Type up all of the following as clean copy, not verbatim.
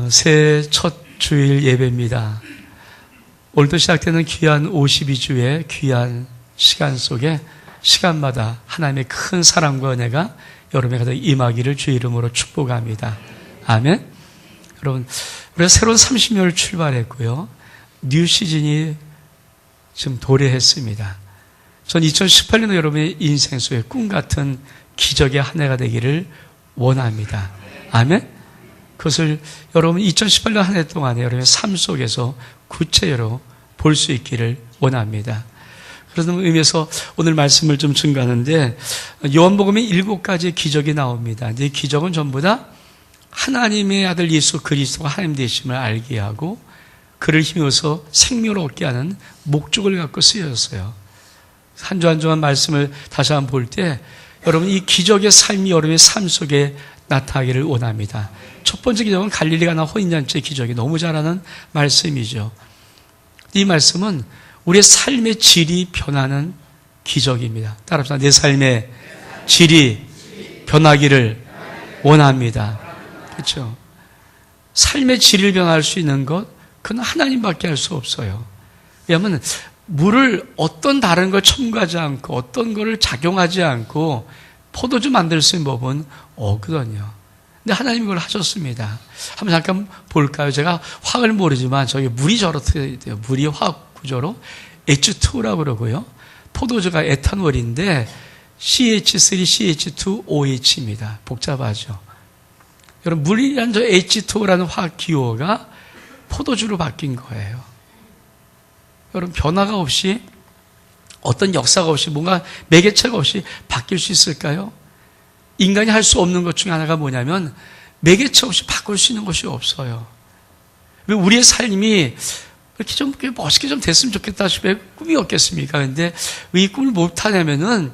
새해 첫 주일 예배입니다. 오늘도 시작되는 귀한 52주의 귀한 시간 속에 시간마다 하나님의 큰 사랑과 은혜가 여러분의 가득 임하기를 주의 이름으로 축복합니다. 아멘. 여러분, 우리가 새로운 30년을 출발했고요. 뉴 시즌이 지금 도래했습니다. 전 2018년도 여러분의 인생 속에 꿈 같은 기적의 한 해가 되기를 원합니다. 아멘. 그것을 여러분 2018년 한 해 동안에 여러분의 삶 속에서 구체적으로 볼 수 있기를 원합니다. 그런 의미에서 오늘 말씀을 좀 증거하는데 요한복음에 7가지의 기적이 나옵니다. 이 기적은 전부 다 하나님의 아들 예수 그리스도가 하나님 되심을 알게 하고 그를 힘입어서 생명을 얻게 하는 목적을 갖고 쓰여졌어요. 한 주 한 주간 말씀을 다시 한번 볼 때 여러분 이 기적의 삶이 여러분의 삶 속에 나타나기를 원합니다. 첫 번째 기적은 갈릴리 가나 혼인잔치의 기적이 너무 잘 아는 말씀이죠. 이 말씀은 우리의 삶의 질이 변하는 기적입니다. 따라합시다. 내 삶의 질이 변하기를 원합니다. 그렇죠? 삶의 질을 변할 수 있는 것, 그건 하나님밖에 할 수 없어요. 왜냐하면 물을 어떤 다른 걸 첨가하지 않고 어떤 거를 작용하지 않고 포도주 만들 수 있는 법은 없거든요. 근데 하나님이 그걸 하셨습니다. 한번 잠깐 볼까요? 제가 화학을 모르지만 저기 물이 저렇게 돼요. 물이 화학 구조로 H2라고 그러고요. 포도주가 에탄올인데 CH3, CH2OH입니다. 복잡하죠. 여러분 물이란 저 H2라는 화학 기호가 포도주로 바뀐 거예요. 여러분 변화가 없이 어떤 역사가 없이 뭔가 매개체가 없이 바뀔 수 있을까요? 인간이 할 수 없는 것 중에 하나가 뭐냐면 매개체 없이 바꿀 수 있는 것이 없어요. 왜 우리의 삶이 이렇게 좀 멋있게 좀 됐으면 좋겠다 싶은 꿈이 없겠습니까? 근데 왜 이 꿈을 못 하냐면은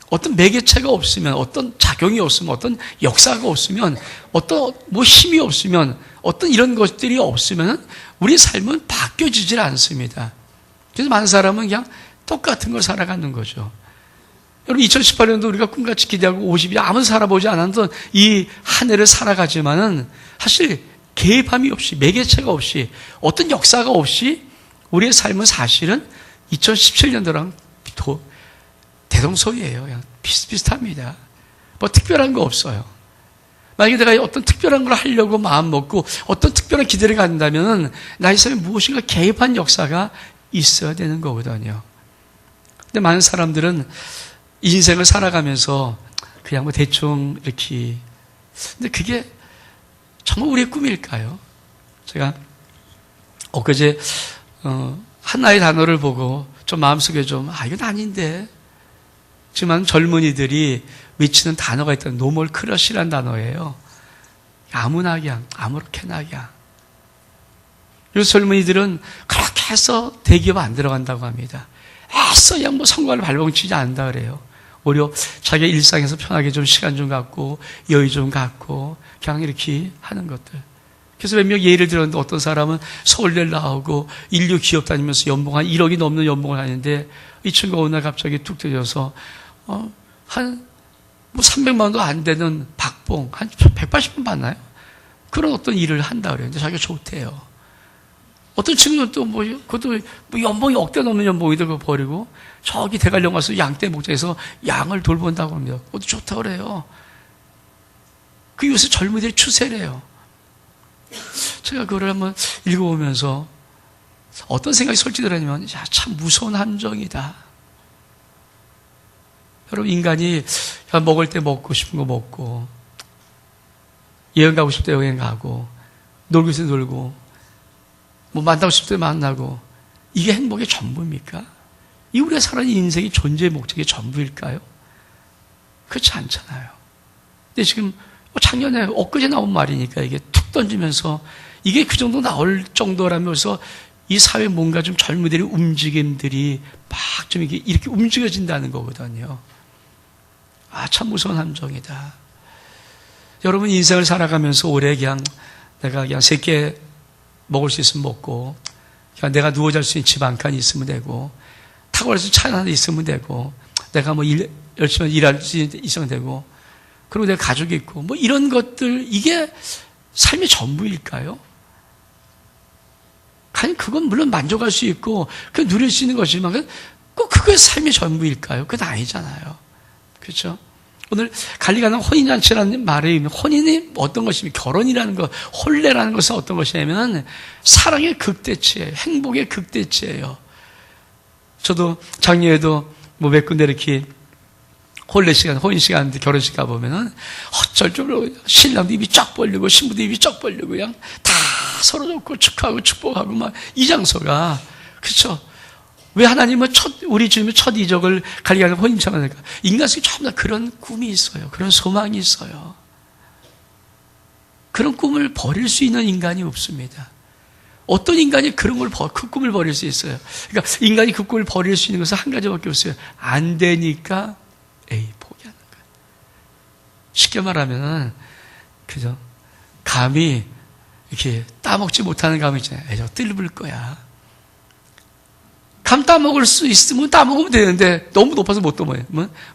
어떤 매개체가 없으면, 어떤 작용이 없으면, 어떤 역사가 없으면, 어떤 뭐 힘이 없으면, 어떤 이런 것들이 없으면 우리의 삶은 바뀌어지질 않습니다. 그래서 많은 사람은 그냥 똑같은 걸 살아가는 거죠. 여러분 2018년도 우리가 꿈같이 기대하고 50이 아무 살아보지 않았던 이 한 해를 살아가지만은 사실 개입함이 없이 매개체가 없이 어떤 역사가 없이 우리의 삶은 사실은 2017년도랑 대동소이해요. 그냥 비슷비슷합니다. 뭐 특별한 거 없어요. 만약에 내가 어떤 특별한 걸 하려고 마음 먹고 어떤 특별한 기대를 갖는다면 나의 삶에 무엇인가 개입한 역사가 있어야 되는 거거든요. 근데 많은 사람들은 인생을 살아가면서 그냥 뭐 대충 이렇게. 근데 그게 정말 우리의 꿈일까요? 제가 엊그제 하나의 단어를 보고 좀 마음속에 좀 이건 아닌데. 하지만 젊은이들이 외치는 단어가 있다. 노멀 크러쉬라는 단어예요. 아무나 그냥 아무렇게나 그냥. 요새 젊은이들은 그렇게 해서 대기업 안 들어간다고 합니다. 애써 그냥 뭐 성과를 발봉치지 않는다 그래요. 오히려 자기 일상에서 편하게 좀 시간 좀 갖고 여유 좀 갖고 그냥 이렇게 하는 것들. 그래서 몇 명 예를 들었는데 어떤 사람은 서울대를 나오고 인류 기업 다니면서 연봉 한 1억이 넘는 연봉을 하는데 이 친구가 어느 날 갑자기 툭 터져서 한 뭐 300만 원도 안 되는 박봉 한 180분 받나요? 그런 어떤 일을 한다 그래요. 근데 자기가 좋대요. 어떤 친구는 또 그것도 뭐 연봉이 억대 넘는 연봉이들 그거 버리고 저기 대관령 가서 양떼 목장에서 양을 돌본다고 합니다. 그것도 좋다고 그래요. 그 요새 젊은이들의 추세래요. 제가 그걸 한번 읽어보면서 어떤 생각이 솔직히 들었냐면, 참 무서운 함정이다. 여러분, 인간이 먹을 때 먹고 싶은 거 먹고, 여행 가고 싶을 때 여행 가고, 놀고 싶을 때 놀고, 뭐 만나고 싶을 때 만나고, 이게 행복의 전부입니까? 이 우리가 살아가는 인생이 존재의 목적의 전부일까요? 그렇지 않잖아요. 근데 지금 작년에 엊그제 나온 말이니까 이게 툭 던지면서 이게 그 정도 나올 정도라면서 이 사회 뭔가 좀 젊은이들의 움직임들이 막 좀 이렇게 움직여진다는 거거든요. 참 무서운 함정이다. 여러분 인생을 살아가면서 올해 그냥 내가 그냥 3끼 먹을 수 있으면 먹고, 그냥 내가 누워 잘 수 있는 집 한 칸 있으면 되고, 타고 갈 수 있는 차 하나 있으면 되고, 내가 뭐 열심히 일할 수 있으면 되고, 그리고 내가 가족이 있고, 뭐 이런 것들, 이게 삶의 전부일까요? 아니, 그건 물론 만족할 수 있고, 그 누릴 수 있는 것이지만, 꼭 그게 삶의 전부일까요? 그건 아니잖아요. 그렇죠? 오늘 관리가능 혼인잔치라는 말의 의미, 혼인이 어떤 것이면 결혼이라는 것, 혼례라는 것은 어떤 것이냐면 사랑의 극대치예요. 행복의 극대치예요. 저도 작년에도 뭐 몇 군데 이렇게 혼례 시간, 혼인 시간, 결혼식 가보면은 어쩔 줄 모르고 신랑도 입이 쫙 벌리고 신부도 입이 쫙 벌리고 그냥 다 서로 좋고 축하하고 축복하고 막 이 장소가, 그렇죠? 왜 하나님은 우리 주님의 첫 이적을 관리하는 혼인처럼 할까? 인간 속에 전부 다 그런 꿈이 있어요. 그런 소망이 있어요. 그런 꿈을 버릴 수 있는 인간이 없습니다. 어떤 인간이 그런 걸, 그 꿈을 버릴 수 있어요? 그러니까 인간이 그 꿈을 버릴 수 있는 것은 한 가지밖에 없어요. 안 되니까, 포기하는 거예요. 쉽게 말하면, 그죠? 감이, 이렇게 따먹지 못하는 감이 있잖아요. 저 뜰불 거야. 감 따먹을 수 있으면 따먹으면 되는데 너무 높아서 못 따먹어요.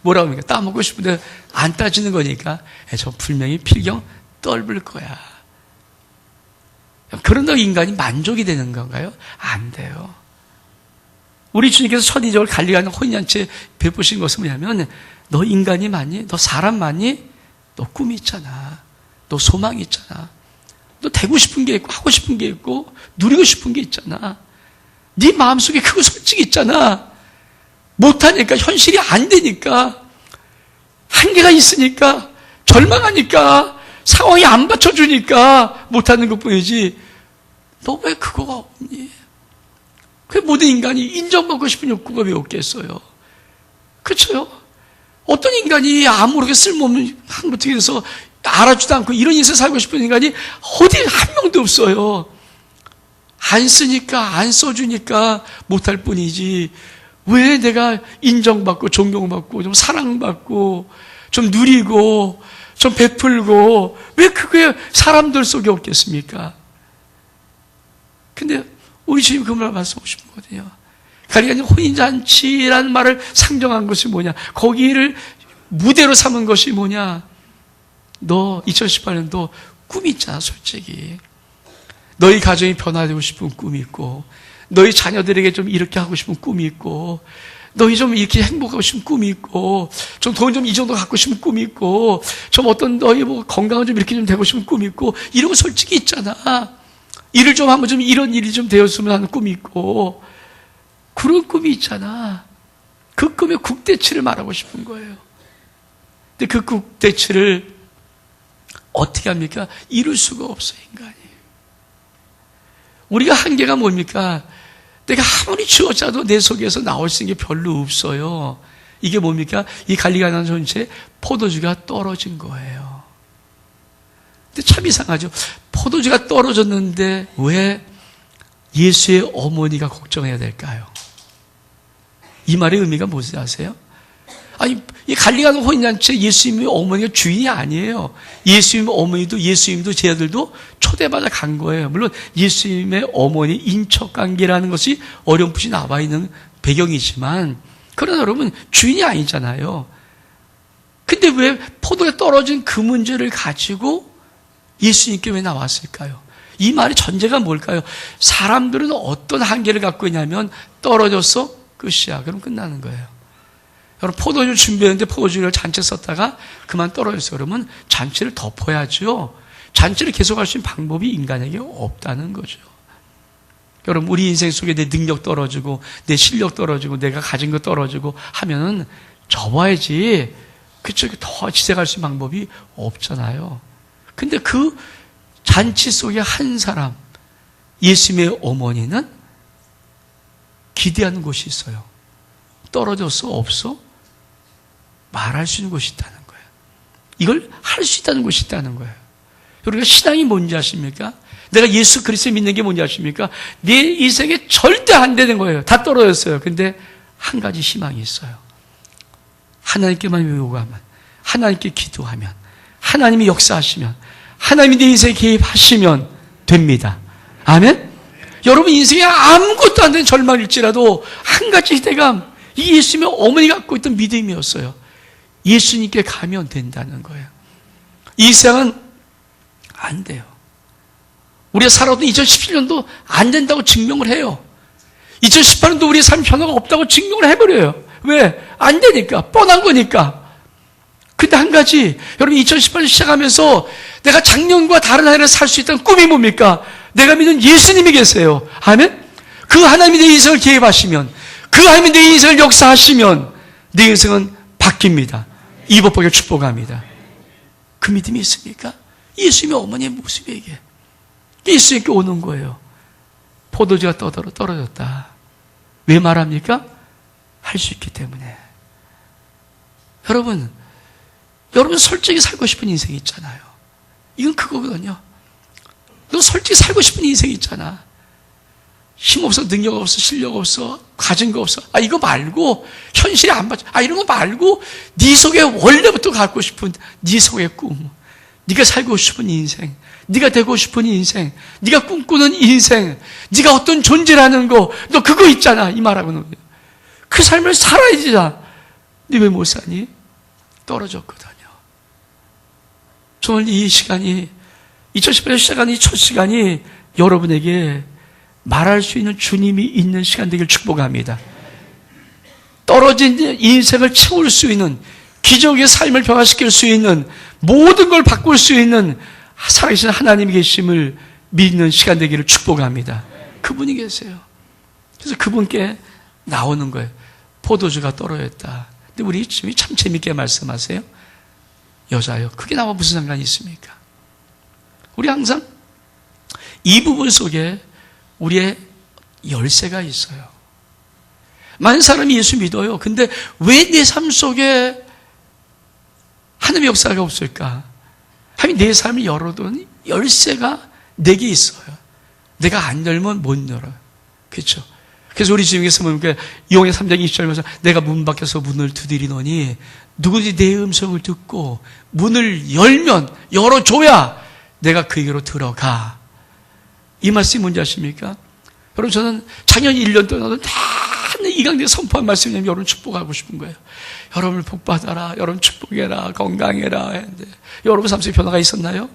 뭐라고 합니까? 따먹고 싶은데 안 따지는 거니까 저 분명히 필경 떨불 거야. 그런다고 인간이 만족이 되는 건가요? 안 돼요. 우리 주님께서 첫 이적을 관리하는 혼인잔치에 베푸신 것은 뭐냐면, 너 인간이 맞니? 너 사람 맞니? 너 꿈이 있잖아. 너 소망이 있잖아. 너 되고 싶은 게 있고 하고 싶은 게 있고 누리고 싶은 게 있잖아. 네 마음속에 그거 솔직히 있잖아. 못하니까, 현실이 안 되니까, 한계가 있으니까, 절망하니까, 상황이 안 받쳐주니까 못하는 것뿐이지, 너 왜 그거가 없니? 그 모든 인간이 인정받고 싶은 욕구가 왜 없겠어요? 그렇죠? 어떤 인간이 아무렇게 쓸모없는 한국에 대해서 알아주지도 않고 이런 인생 살고 싶은 인간이 어디 한 명도 없어요. 안 쓰니까, 안 써주니까 못할 뿐이지, 왜 내가 인정받고 존경받고 좀 사랑받고 좀 누리고 좀 베풀고 왜 그게 사람들 속에 없겠습니까? 근데 우리 주님 그 말 말씀하고 싶은 거거든요. 그러니까 혼인잔치라는 말을 상정한 것이 뭐냐, 거기를 무대로 삼은 것이 뭐냐, 너 2018년도 꿈이 있잖아. 솔직히 너희 가정이 변화되고 싶은 꿈이 있고, 너희 자녀들에게 좀 이렇게 하고 싶은 꿈이 있고, 너희 좀 이렇게 행복하고 싶은 꿈이 있고, 좀 돈 좀 이 정도 갖고 싶은 꿈이 있고, 좀 어떤 너희 뭐 건강은 좀 이렇게 좀 되고 싶은 꿈이 있고, 이런 거 솔직히 있잖아. 일을 좀 하면 좀 이런 일이 좀 되었으면 하는 꿈이 있고, 그런 꿈이 있잖아. 그 꿈의 국대치를 말하고 싶은 거예요. 근데 그 국대치를 어떻게 합니까? 이룰 수가 없어요, 인간이. 우리가 한계가 뭡니까? 내가 아무리 주어짜도 내 속에서 나올 수 있는 게 별로 없어요. 이게 뭡니까? 이 관리가난 전체에 포도주가 떨어진 거예요. 근데 참 이상하죠. 포도주가 떨어졌는데 왜 예수의 어머니가 걱정해야 될까요? 이 말의 의미가 무엇인지 아세요? 아니, 이 관리가난 혼인잔치에 예수님의 어머니가 주인이 아니에요. 예수님의 어머니도 예수님도 제 아들도 초대받아 간 거예요. 물론 예수님의 어머니 인척관계라는 것이 어렴풋이 나와 있는 배경이지만, 그러나 여러분 주인이 아니잖아요. 근데 왜 포도에 떨어진 그 문제를 가지고 예수님께 왜 나왔을까요? 이 말의 전제가 뭘까요? 사람들은 어떤 한계를 갖고 있냐면, 떨어졌어? 끝이야. 그럼 끝나는 거예요. 여러분, 포도주 준비했는데 포도주를 잔치에 썼다가 그만 떨어졌어요. 그러면 잔치를 덮어야죠. 잔치를 계속할 수 있는 방법이 인간에게 없다는 거죠. 여러분, 우리 인생 속에 내 능력 떨어지고 내 실력 떨어지고 내가 가진 거 떨어지고 하면은 접어야지. 그쪽에 더 지색할 수 있는 방법이 없잖아요. 근데 그 잔치 속에 한 사람, 예수님의 어머니는 기대하는 곳이 있어요. 떨어졌어? 없어? 말할 수 있는 곳이 있다는 거예요. 이걸 할 수 있다는 곳이 있다는 거예요. 우리가 신앙이 뭔지 아십니까? 내가 예수 그리스도 믿는 게 뭔지 아십니까? 내 인생에 절대 안 되는 거예요. 다 떨어졌어요. 근데 한 가지 희망이 있어요. 하나님께만 요구하면, 하나님께 기도하면, 하나님이 역사하시면, 하나님이 내 인생에 개입하시면 됩니다. 아멘? 여러분 인생에 아무것도 안 되는 절망일지라도 한 가지 희대감, 이 예수님의 어머니가 갖고 있던 믿음이었어요. 예수님께 가면 된다는 거예요. 이 세상은 안 돼요. 우리가 살아도 2017년도 안 된다고 증명을 해요. 2018년도 우리의 삶 변화가 없다고 증명을 해버려요. 왜? 안 되니까. 뻔한 거니까. 근데 한 가지, 여러분 2018년 시작하면서 내가 작년과 다른 한 해를 살 수 있다는 꿈이 뭡니까? 내가 믿는 예수님이 계세요. 아멘? 그 하나님이 내 인생을 개입하시면, 그 하나님이 내 인생을 역사하시면 내 인생은 바뀝니다. 이복복을 축복합니다. 그 믿음이 있습니까? 예수님의 어머니의 모습에게 예수님께 오는 거예요. 포도주가 떨어졌다. 왜 말합니까? 할 수 있기 때문에. 여러분 솔직히 살고 싶은 인생이 있잖아요. 이건 그거거든요. 너 솔직히 살고 싶은 인생이 있잖아. 힘없어, 능력 없어, 실력 없어, 가진 거 없어. 이거 말고, 현실에 안 맞아. 이런 거 말고, 네 속에 원래부터 갖고 싶은 네 속의 꿈. 네가 살고 싶은 인생. 네가 되고 싶은 인생. 네가 꿈꾸는 인생. 네가 어떤 존재라는 거. 너 그거 있잖아. 이 말하고는. 그 삶을 살아야지. 네 왜 못 사니? 떨어졌거든요. 저는 이 시간이, 2018년 시작한 이 첫 시간이 여러분에게 말할 수 있는 주님이 있는 시간 되길 축복합니다. 떨어진 인생을 채울 수 있는, 기적의 삶을 변화시킬 수 있는, 모든 걸 바꿀 수 있는 살아계신 하나님이 계심을 믿는 시간 되기를 축복합니다. 그분이 계세요. 그래서 그분께 나오는 거예요. 포도주가 떨어졌다. 근데 우리 주님이 참 재밌게 말씀하세요. 여자요. 그게 나와 무슨 상관이 있습니까? 우리 항상 이 부분 속에 우리의 열쇠가 있어요. 많은 사람이 예수 믿어요. 근데 왜 내 삶 속에 하나님의 역사가 없을까? 하나님 내 삶을 열어둔 열쇠가 내게 있어요. 내가 안 열면 못 열어요. 그렇죠? 그래서 우리 주님께서 보니까 이용의 3장 20절에서 내가 문 밖에서 문을 두드리노니 누구든지 내 음성을 듣고 문을 열어줘야 내가 그에게로 들어가. 이 말씀이 뭔지 아십니까? 여러분 저는 작년 1년 동안 다 이 강좌에 선포한 말씀이면 여러분 축복하고 싶은 거예요. 여러분을 복받아라. 여러분 축복해라. 건강해라. 했는데 여러분 삶 속에 변화가 있었나요?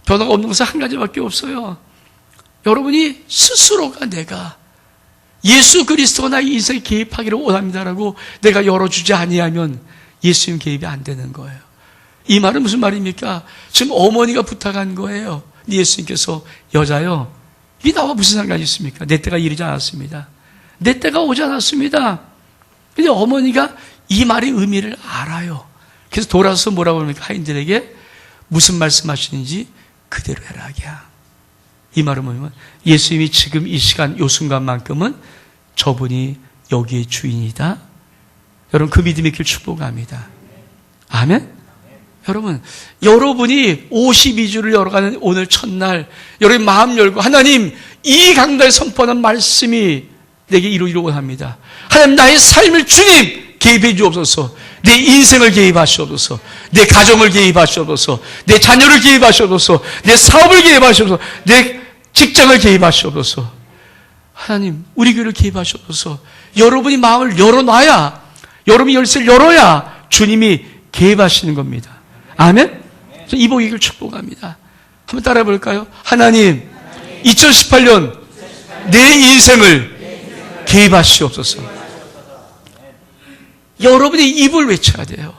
변화가 없는 것은 한 가지밖에 없어요. 여러분이 스스로가 내가 예수 그리스도가 나의 인생에 개입하기를 원합니다라고 내가 열어주지 아니하면 예수님 개입이 안 되는 거예요. 이 말은 무슨 말입니까? 지금 어머니가 부탁한 거예요. 예수님께서 여자요. 이게 나와 무슨 상관이 있습니까? 내 때가 이르지 않았습니다. 내 때가 오지 않았습니다. 근데 어머니가 이 말의 의미를 알아요. 그래서 돌아서 뭐라고 합니까? 하인들에게 무슨 말씀하시는지 그대로 해라. 이 말은 뭐냐면 예수님이 지금 이 시간 이 순간만큼은 저분이 여기의 주인이다. 여러분 그 믿음의 길 축복합니다. 아멘? 여러분, 여러분이 52주를 열어가는 오늘 첫날 여러분 마음 열고 하나님 이 강단에 선포하는 말씀이 내게 이루기를 원합니다. 하나님 나의 삶을 주님 개입해 주옵소서. 내 인생을 개입하시옵소서. 내 가정을 개입하시옵소서. 내 자녀를 개입하시옵소서. 내 사업을 개입하시옵소서. 내 직장을 개입하시옵소서. 하나님 우리 교회를 개입하시옵소서. 여러분이 마음을 열어놔야 여러분이 열쇠를 열어야 주님이 개입하시는 겁니다. 아멘? 이 복을 축복합니다. 한번 따라해 볼까요? 하나님 2018년 내 인생을 개입하시옵소서. 여러분이 입을 외쳐야 돼요.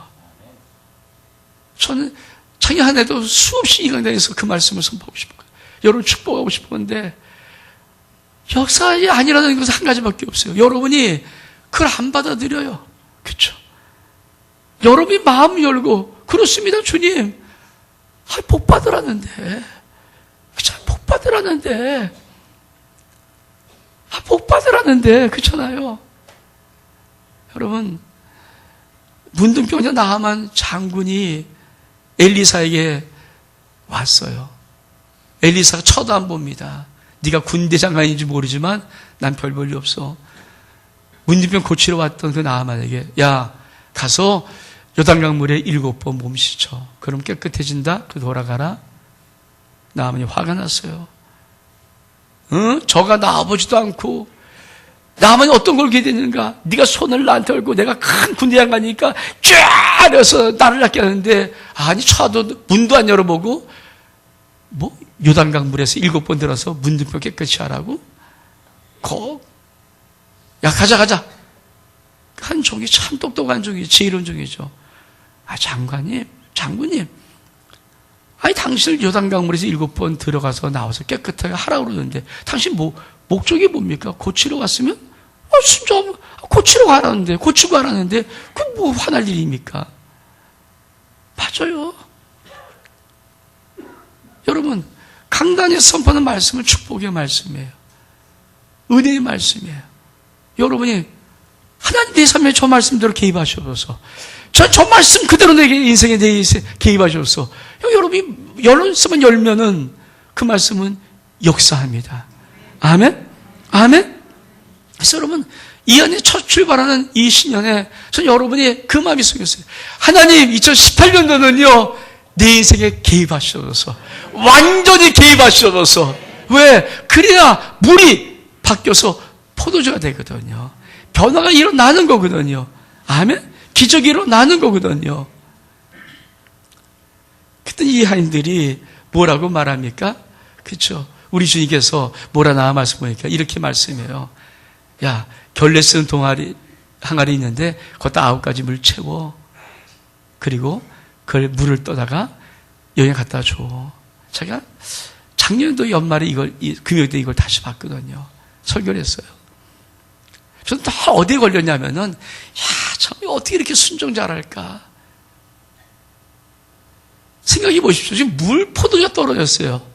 저는 작년 한 해도 수없이 이 강단에서 그 말씀을 선포하고 싶어요. 여러분 축복하고 싶은데 역사가 아니라는 것은 한 가지밖에 없어요. 여러분이 그걸 안 받아들여요. 그렇죠? 여러분이 마음 열고 그렇습니다 주님. 복 받으라는데 복 받으라는데 복 받으라는데 그렇잖아요. 여러분 문둥병자 나아만 장군이 엘리사에게 왔어요. 엘리사가 쳐도 안 봅니다. 네가 군대 장관인지 모르지만 난 별 볼일 없어. 문둥병 고치러 왔던 그 나아만에게 야 가서 요단강 물에 7번 몸 씻어. 그럼 깨끗해진다. 그 돌아가라. 나아만이 화가 났어요. 저가 나아보지도 않고 나아만이 어떤 걸 기대했는가? 네가 손을 나한테 걸고 내가 큰 군대 장관이니까 쫙 해서 나를 낚게 하는데 아니 쳐도 문도 안 열어보고 요단강 물에서 7번 들어서 문둥병 깨끗이 하라고? 야, 가자. 한 종이 참 똑똑한 종이, 지혜로운 종이죠. 장군님. 당신을 요단강 물에서 7번 들어가서 나와서 깨끗하게 하라고 그러는데, 당신 목적이 뭡니까? 고치러 갔으면? 순종, 고치러 가라는데, 고치고 가라는데, 그건 화날 일입니까? 맞아요. 여러분, 강단에 선포하는 말씀은 축복의 말씀이에요. 은혜의 말씀이에요. 여러분이 하나님 내 삶에 저 말씀대로 개입하셔서 저 말씀 그대로 내 인생에 개입하셔서 여러분이 말씀만 열면은 그 말씀은 역사합니다. 아멘? 그래서 여러분 이 안에 첫 출발하는 이 신년에 전 여러분이 그 마음이 생겼어요. 하나님 2018년도는요 내 인생에 개입하셔서 완전히 개입하셔서 왜? 그래야 물이 바뀌어서 포도주가 되거든요. 변화가 일어나는 거거든요. 아멘? 기적이 일어나는 거거든요. 그때 이 하인들이 뭐라고 말합니까? 그렇죠. 우리 주님께서 뭐라 나와 말씀하니까 이렇게 말씀해요. 야, 결례 쓰는 항아리 있는데 거기다 9가지 물 채워. 그리고 그걸 물을 떠다가 여기에 갖다 줘. 제가 작년도 연말에 금요일 때 이걸 다시 봤거든요. 설교를 했어요. 저는 다 어디에 걸렸냐면은, 참, 어떻게 이렇게 순종 잘할까? 생각해 보십시오. 지금 포도주가 떨어졌어요.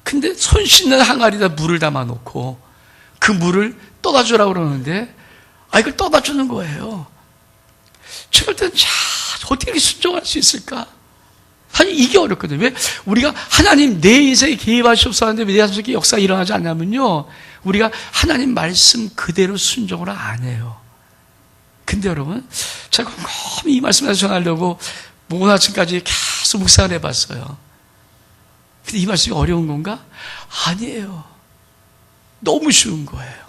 근데 손 씻는 항아리에다 물을 담아놓고, 그 물을 떠다 주라고 그러는데, 이걸 떠다 주는 거예요. 제가 볼 때는, 어떻게 이렇게 순종할 수 있을까? 사실 이게 어렵거든요. 왜? 우리가 하나님 내 인생에 개입하시옵소서 하는데 왜 내 삶 속에 역사가 일어나지 않냐면요. 우리가 하나님 말씀 그대로 순종을 안 해요. 근데 여러분, 제가 곰곰이 이 말씀을 전하려고 오늘 아침까지 계속 묵상을 해봤어요. 근데 이 말씀이 어려운 건가? 아니에요. 너무 쉬운 거예요.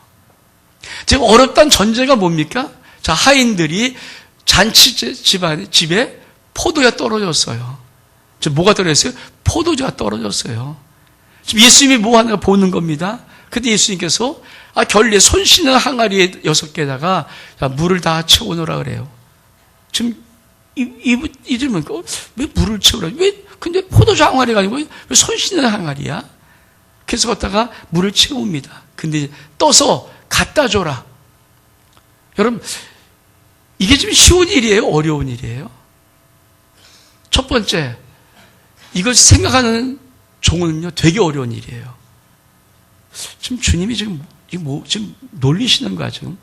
제가 어렵다는 전제가 뭡니까? 자, 하인들이 집에 포도가 떨어졌어요. 뭐가 떨어졌어요? 포도주가 떨어졌어요. 지금 예수님이 뭐 하나 보는 겁니다. 근데 예수님께서 결례 손 씻는 항아리에 6개에다가 물을 다 채워놓으라 그래요. 지금 이들은 왜 물을 채우라? 왜? 근데 포도주 항아리가 아니고 왜 손 씻는 항아리야? 그래서 걷다가 물을 채웁니다. 근데 떠서 갖다 줘라. 여러분, 이게 지금 쉬운 일이에요? 어려운 일이에요? 첫 번째, 이걸 생각하는 종은요, 되게 어려운 일이에요. 지금 주님이 지금 놀리시는 거야, 지금.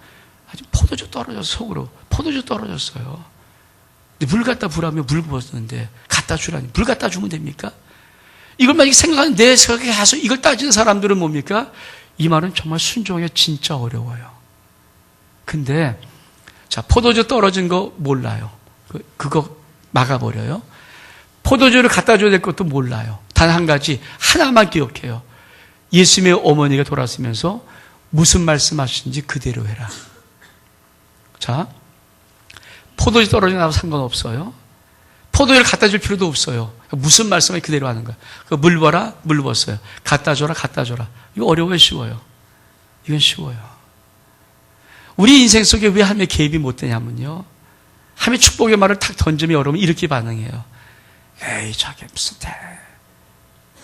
포도주 떨어졌어, 속으로. 포도주 떨어졌어요. 근데 물 갖다 부라면 물 부었는데, 갖다 주라니. 물 갖다 주면 됩니까? 이걸 만약에 생각하는 내 생각에 가서 이걸 따지는 사람들은 뭡니까? 이 말은 정말 순종이 진짜 어려워요. 근데, 자, 포도주 떨어진 거 몰라요. 그거 막아버려요. 포도주를 갖다 줘야 될 것도 몰라요. 단 한 가지, 하나만 기억해요. 예수님의 어머니가 돌아서면서 무슨 말씀하시는지 그대로 해라. 자, 포도주 떨어진 나도 상관없어요. 포도주를 갖다 줄 필요도 없어요. 무슨 말씀을 그대로 하는 거야. 물 부어라, 물 부었어요. 갖다 줘라, 갖다 줘라. 이거 어려워요, 쉬워요? 이건 쉬워요. 우리 인생 속에 왜 하나님의 개입이 못 되냐면요. 하나님의 축복의 말을 탁 던지면 여러분 이렇게 반응해요. 에이, 저게 무슨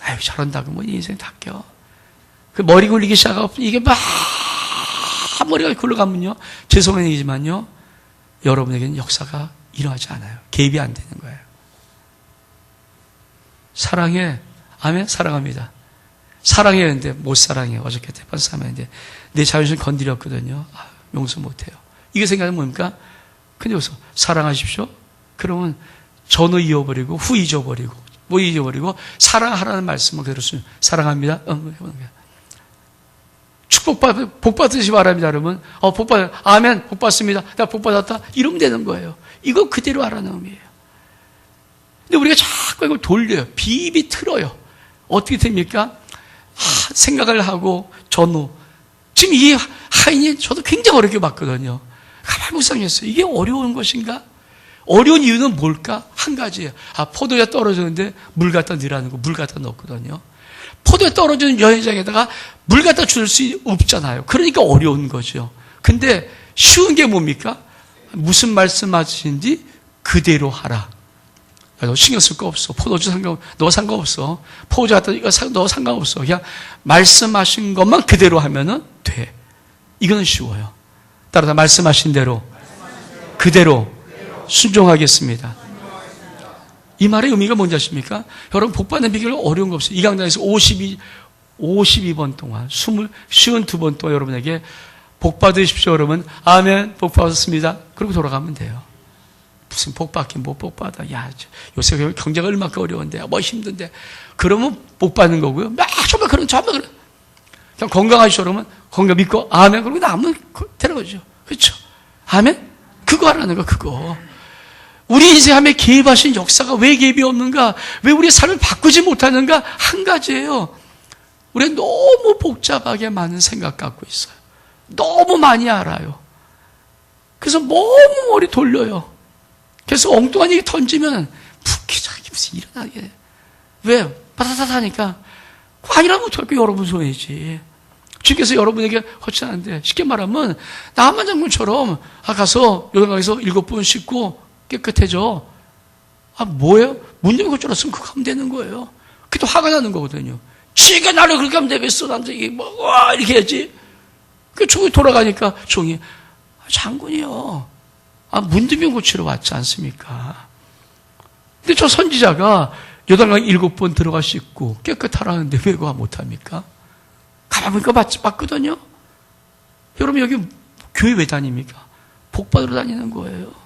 아유, 저런다고 뭐 인생 닦여. 그 머리 굴리기 시작하고 이게 막 머리가 굴러가면요. 죄송한 얘기지만요. 여러분에게는 역사가 일어나지 않아요. 개입이 안 되는 거예요. 사랑해. 아멘? 사랑합니다. 사랑해야 하는데 못 사랑해요. 어저께 대판 싸움했는데 내 자존심 건드렸거든요. 용서 못해요. 이게 생각은 뭡니까? 근데 여기서 사랑하십시오. 그러면 전후 잊어버리고 후 잊어버리고 뭐 잊어버리고 사랑하라는 말씀을 그대로 쓰면 사랑합니다. 해보는 거예요. 복 받으시 바랍니다. 여러분. 아멘. 복 받습니다. 나 복 받았다. 이러면 되는 거예요. 이거 그대로 하라는 의미예요. 근데 우리가 자꾸 이걸 돌려요. 비비 틀어요. 어떻게 됩니까? 생각을 하고 전후. 지금 이 하인이 저도 굉장히 어렵게 봤거든요. 가만히 묵상했어요. 이게 어려운 것인가? 어려운 이유는 뭘까? 한 가지예요. 포도가 떨어졌는데 물 갖다 넣으라는 거, 물 갖다 넣었거든요. 포도에 떨어지는 여인장에다가 물 갖다 줄 수 없잖아요. 그러니까 어려운 거죠. 근데 쉬운 게 뭡니까? 무슨 말씀하시는지 그대로 하라. 너 신경 쓸 거 없어. 포도주 너 상관없어. 포도주 갖다 이거 너 상관없어. 그냥 말씀하신 것만 그대로 하면은 돼. 이거는 쉬워요. 따라서 말씀하신 대로 그대로 순종하겠습니다. 이 말의 의미가 뭔지 아십니까? 여러분, 복받는 비결은 어려운 거 없어요. 이 강단에서 52번 동안, 52번 동안 여러분에게 복받으십시오. 여러분, 아멘, 복받았습니다. 그리고 돌아가면 돼요. 무슨 복받긴 뭐 복받아. 야, 요새 경제가 얼마나 어려운데, 뭐 힘든데. 그러면 복받는 거고요. 정말 그런. 그냥 건강하시오. 그러면 건강 믿고, 아멘. 그리고 남은 데려가죠. 그렇죠? 아멘? 그거 하라는 거, 그거. 우리 인생 함에 개입하신 역사가 왜 개입이 없는가? 왜 우리의 삶을 바꾸지 못하는가? 한 가지예요. 우리는 너무 복잡하게 많은 생각 갖고 있어요. 너무 많이 알아요. 그래서 너무 머리 돌려요. 그래서 엉뚱한 얘기 던지면 푹기자기 무슨 일어나게. 왜? 바다다다 하니까 아니라면 어떡할까? 여러분 손해지. 주께서 여러분에게 허치하는데 쉽게 말하면 나만 장군처럼 가서 요단강에서 7번 씻고 깨끗해져. 뭐예요? 문 열고 줄 알았으면 그거 하면 되는 거예요. 그게 또 화가 나는 거거든요. 지가 나를 그렇게 하면 되겠어. 남자이 와 이렇게 해야지. 그 종이 돌아가니까 종이 장군이요. 문두병 고치러 왔지 않습니까? 근데 저 선지자가 요단강 7번 들어가 씻고 깨끗하라는데 왜 그거 못합니까? 가만 보니까 맞거든요. 여러분 여기 교회 왜 다닙니까? 복 받으러 다니는 거예요.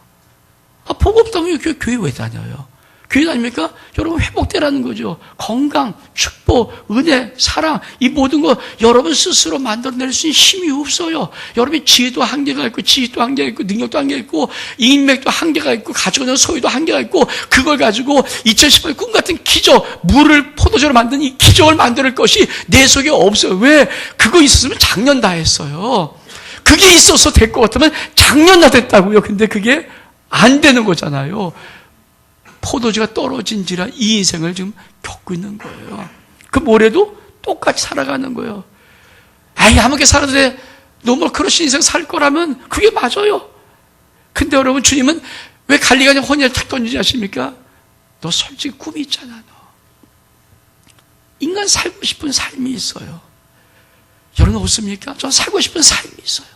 복 없다면 교회 왜 다녀요? 교회 다닙니까? 여러분 회복되라는 거죠. 건강, 축복, 은혜, 사랑 이 모든 거 여러분 스스로 만들어낼 수 있는 힘이 없어요. 여러분의 지혜도 한계가 있고 지식도 한계가 있고 능력도 한계가 있고 인맥도 한계가 있고 가지고 있는 소유도 한계가 있고 그걸 가지고 2018년 꿈 같은 기적, 물을 포도주로 만든 이 기적을 만들 것이 내 속에 없어요. 왜? 그거 있었으면 작년 다 했어요. 그게 있어서 될 것 같으면 작년 다 됐다고요. 근데 그게 안 되는 거잖아요. 포도주가 떨어진지라 이 인생을 지금 겪고 있는 거예요. 그 모래도 똑같이 살아가는 거예요. 아무게 살아도 돼. 너무 그러신 인생 살 거라면 그게 맞아요. 근데 여러분 주님은 왜 갈리가 아니라 혼혈 탁 던지지 않습니까? 너 솔직히 꿈이 있잖아. 너. 인간 살고 싶은 삶이 있어요. 여러분 없습니까? 저 살고 싶은 삶이 있어요.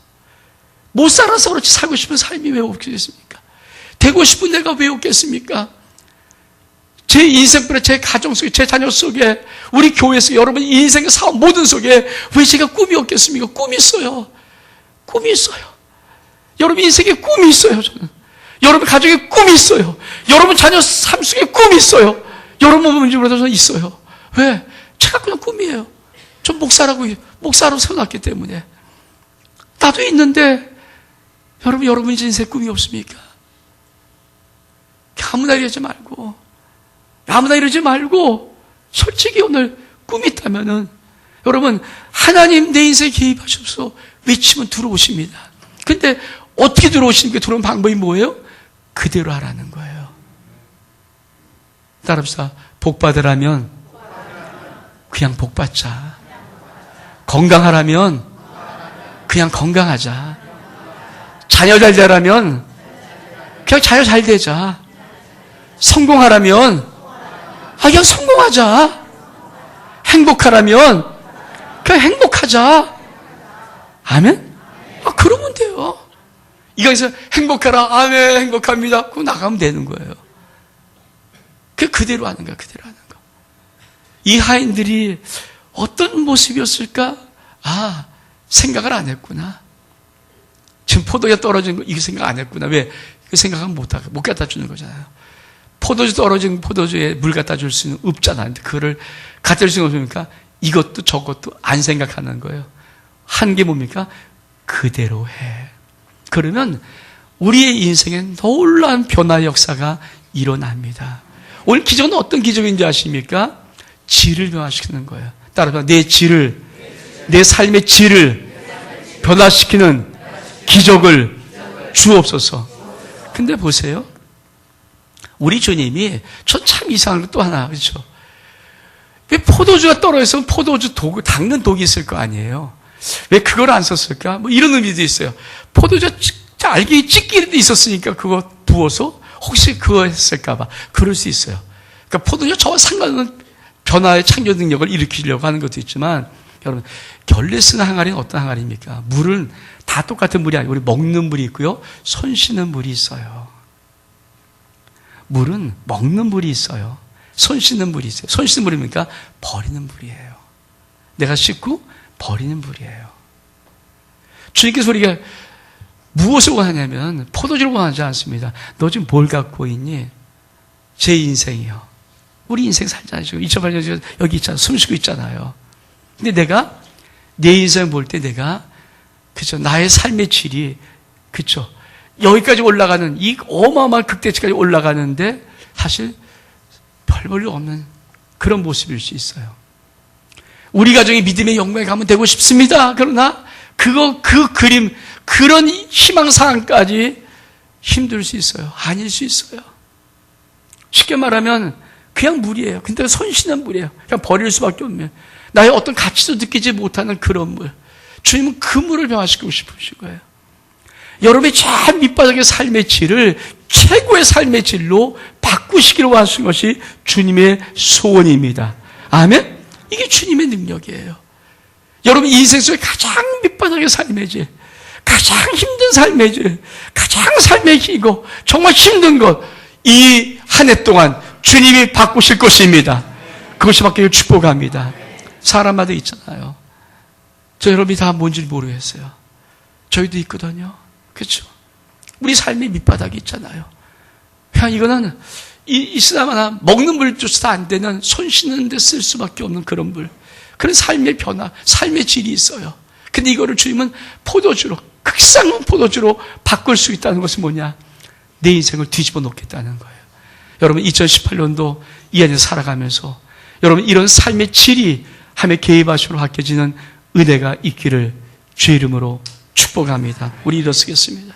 못 살아서 그렇지 살고 싶은 삶이 왜 없겠습니까? 되고 싶은 내가 왜 없겠습니까? 제 인생뿐에 제 가정 속에 제 자녀 속에 우리 교회 속에 여러분 인생의 사업 모든 속에 왜 제가 꿈이 없겠습니까? 꿈이 있어요. 꿈이 있어요. 여러분 인생에 꿈이 있어요. 저는. 여러분 가정에 꿈이 있어요. 여러분 자녀 삶 속에 꿈이 있어요. 여러분 문제보다 저는 있어요. 왜? 제가 그냥 꿈이에요. 전 목사로 세워놨기 때문에. 나도 있는데 여러분 인생에 꿈이 없습니까? 아무나 이러지 말고 솔직히 오늘 꿈이 있다면은 여러분 하나님 내 인생에 개입하셔서 외치면 들어오십니다. 근데 어떻게 들어오십니까? 들어오는 방법이 뭐예요? 그대로 하라는 거예요. 따라합시다. 복 받으라면 그냥 복 받자. 건강하라면 그냥 건강하자. 자녀 잘 되라면 그냥 자녀 잘 되자. 성공하라면 그냥 성공하자. 행복하라면 그냥 행복하자. 아멘? 그러면 돼요. 이거에서 행복하라. 아멘, 행복합니다. 그거 나가면 되는 거예요. 그대로 하는 거야, 그대로 하는 거. 이 하인들이 어떤 모습이었을까? 생각을 안 했구나. 지금 포도에 떨어진 거, 이거 생각 안 했구나. 왜? 그 생각은 못 갖다 주는 거잖아요. 포도주 떨어진 포도주에 물 갖다 줄 수는 없잖아요. 근데 그거를 갖다 줄 수는 없으니까 이것도 저것도 안 생각하는 거예요. 한 게 뭡니까? 그대로 해. 그러면 우리의 인생에 놀라운 변화의 역사가 일어납니다. 오늘 기적은 어떤 기적인지 아십니까? 질을 변화시키는 거예요. 따라서 내 삶의 질을 변화시키는 기적을 주옵소서. 근데 보세요. 우리 주님이 전 참 이상한 것 또 하나, 그렇죠? 왜 포도주가 떨어져서 포도주 독, 닦는 독이 있을 거 아니에요? 왜 그걸 안 썼을까? 뭐 이런 의미도 있어요. 포도주 알갱이 찢기는 데 있었으니까 그거 부어서 혹시 그거 했을까봐. 그럴 수 있어요. 그러니까 포도주 저와 상관없는 변화의 창조 능력을 일으키려고 하는 것도 있지만, 여러분, 결례 쓰는 항아리는 어떤 항아리입니까? 물은 다 똑같은 물이 아니고 우리 먹는 물이 있고요. 손 씻는 물이 있어요. 물은 먹는 물이 있어요. 손 씻는 물이 있어요. 손 씻는 물입니까? 버리는 물이에요. 내가 씻고 버리는 물이에요. 주님께서 우리가 무엇을 원하냐면 포도주를 원하지 않습니다. 너 지금 뭘 갖고 있니? 제 인생이요. 우리 인생 살잖아요. 2008년 여기 있잖아요. 숨 쉬고 있잖아요. 근데 내가 내 인생 볼 때 내가 그죠? 나의 삶의 질이 그죠? 여기까지 올라가는 이 어마어마한 극대치까지 올라가는데 사실 별 볼 일 없는 그런 모습일 수 있어요. 우리 가정이 믿음의 영광에 가면 되고 싶습니다. 그러나 그 그림, 그런 희망사항까지 힘들 수 있어요. 아닐 수 있어요. 쉽게 말하면 그냥 물이에요. 근데 손 씻는 물이에요. 그냥 버릴 수밖에 없는 나의 어떤 가치도 느끼지 못하는 그런 물. 주님은 그 물을 변화시키고 싶으신 거예요. 여러분의 저 밑바닥의 삶의 질을 최고의 삶의 질로 바꾸시기로 하신 것이 주님의 소원입니다. 아멘? 이게 주님의 능력이에요. 여러분 인생 속에 가장 밑바닥의 삶의 질, 가장 힘든 삶의 질, 가장 삶의 길고 정말 힘든 것, 이 한 해 동안 주님이 바꾸실 것입니다. 그것이 받기를 축복합니다. 사람마다 있잖아요. 저 여러분이 다 뭔지 모르겠어요. 저희도 있거든요. 그렇죠? 우리 삶의 밑바닥이 있잖아요. 그냥 이거는 있으나마나 먹는 물조차 안 되는 손 씻는 데 쓸 수밖에 없는 그런 물. 그런 삶의 변화, 삶의 질이 있어요. 근데 이거를 주님은 포도주로, 극상한 포도주로 바꿀 수 있다는 것은 뭐냐? 내 인생을 뒤집어 놓겠다는 거예요. 여러분 2018년도 이 안에 살아가면서 여러분 이런 삶의 질이 함에 개입하시로 바뀌어지는 은혜가 있기를 주의 이름으로 축복합니다. 우리 일어서겠습니다.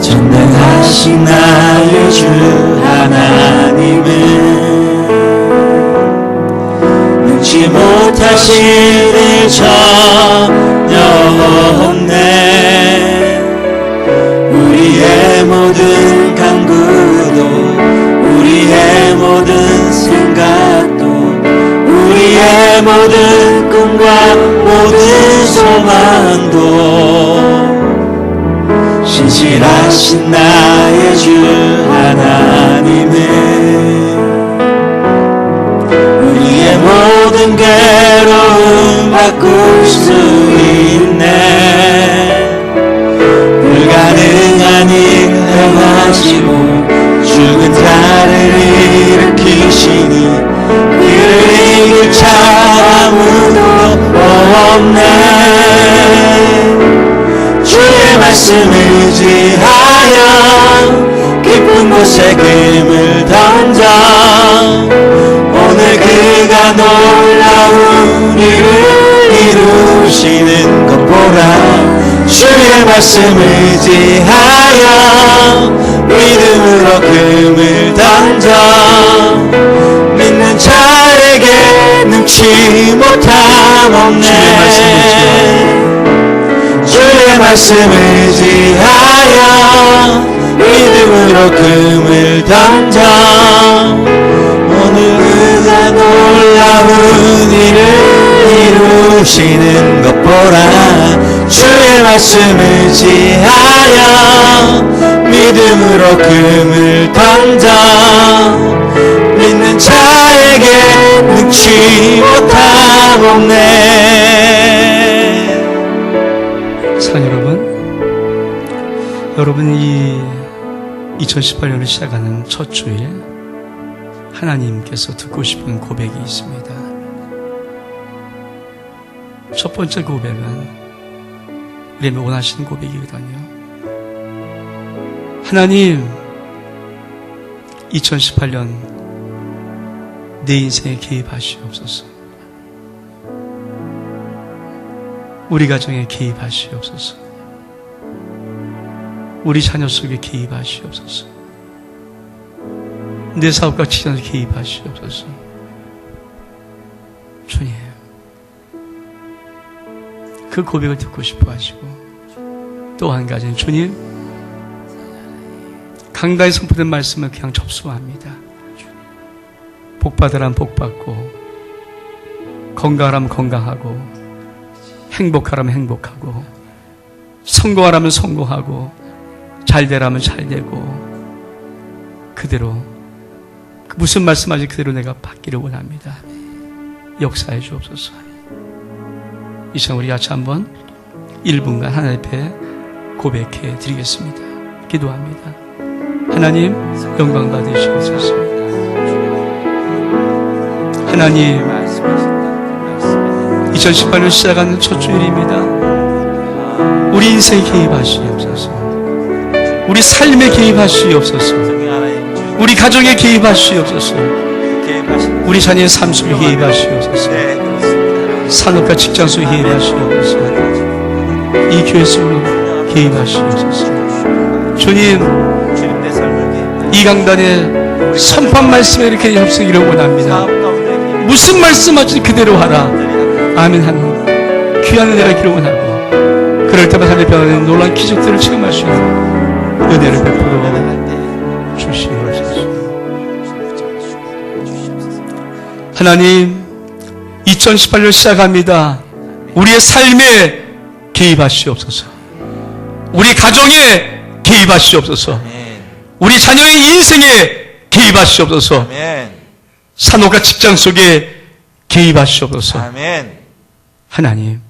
전능하신 나의 주 하나님은 능치 못하실 일 전혀 없네. 우리의 모든 간구도 우리의 모든 생각도 우리의 모든 꿈과 모든 소망도 신실하신 나의 주 하나님은 우리의 모든 괴로움 바꿀 수 있네. 불가능한 일 행하시고 죽은 자를 일으키시니 그를 이길 자 아무도 없네. 주의 말씀을 의지하여 깊은 곳에 금을 던져 오늘 그가 놀라운 일을 이루시는 것 보라. 주의 말씀을 의지하여 믿음으로 금을 던져 믿는 자에게 능치 못함 없네. 주의 말씀을 의지하여 믿음으로 금을 던져 오늘 그가 놀라운 일을 이루시는 것 보라. 주의 말씀을 의지하여 믿음으로 금을 던져 믿는 자에게 능치 못함 없네. 사랑하는 여러분, 이 2018년을 시작하는 첫 주일 하나님께서 듣고 싶은 고백이 있습니다. 첫 번째 고백은 우리가 원하시는 고백이거든요. 하나님, 2018년 내 인생에 개입하시옵소서. 우리 가정에 개입하시옵소서. 우리 자녀 속에 개입하시옵소서. 내 사업과 직장에 개입하시옵소서. 주님, 그 고백을 듣고 싶어 하시고, 또 한 가지는 주님, 강단에 선포된 말씀을 그냥 접수합니다. 복받으라면 복받고, 건강하라면 건강하고, 행복하라면 행복하고, 성공하라면 성공하고, 잘되라면 잘되고, 그대로 무슨 말씀하지 그대로 내가 받기를 원합니다. 역사해 주옵소서. 이 시간 우리 같이 한번 1분간 하나님 앞에 고백해 드리겠습니다. 기도합니다. 하나님, 영광 받으시옵소서. 하나님, 2018년 시작하는 첫 주일입니다. 우리 인생에 개입하시옵소서. 우리 삶에 개입하시옵소서. 우리 가정에 개입하시옵소서. 우리 자녀의 삶 속에 개입하시옵소서. 산업과 직장 속에 개입하시옵소서. 이 교회 속으로 개입하시옵소서. 주님, 이 강단에 선포한 말씀에 이렇게 협성이라고 원합니다. 무슨 말씀하지 그대로 하라. 아멘 하는 귀한 은혜가 기를 원하고, 그럴 때마다 하늘의 변화되는 놀라운 기적들을 체험하시고 은혜를 베풀어 주시옵소서. 하나님, 2018년 시작합니다. 우리의 삶에 개입하시옵소서. 우리 가정에 개입하시옵소서. 우리 자녀의 인생에 개입하시옵소서. 산업과 직장 속에 개입하시옵소서. 하나님,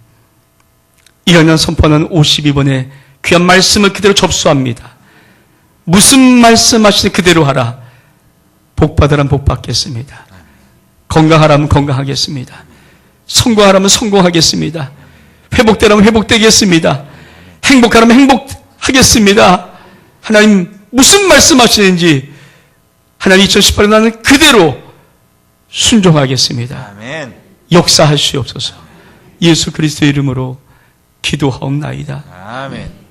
이러한 선포하는 52번의 귀한 말씀을 그대로 접수합니다. 무슨 말씀하시니 그대로 하라. 복받으라면 복받겠습니다. 건강하라면 건강하겠습니다. 성공하라면 성공하겠습니다. 회복되라면 회복되겠습니다. 행복하라면 행복하겠습니다. 하나님, 무슨 말씀하시는지 하나님 2018년 나는 그대로 순종하겠습니다. 아멘. 역사하시옵소서. 예수 그리스도의 이름으로 기도하옵나이다. 아멘.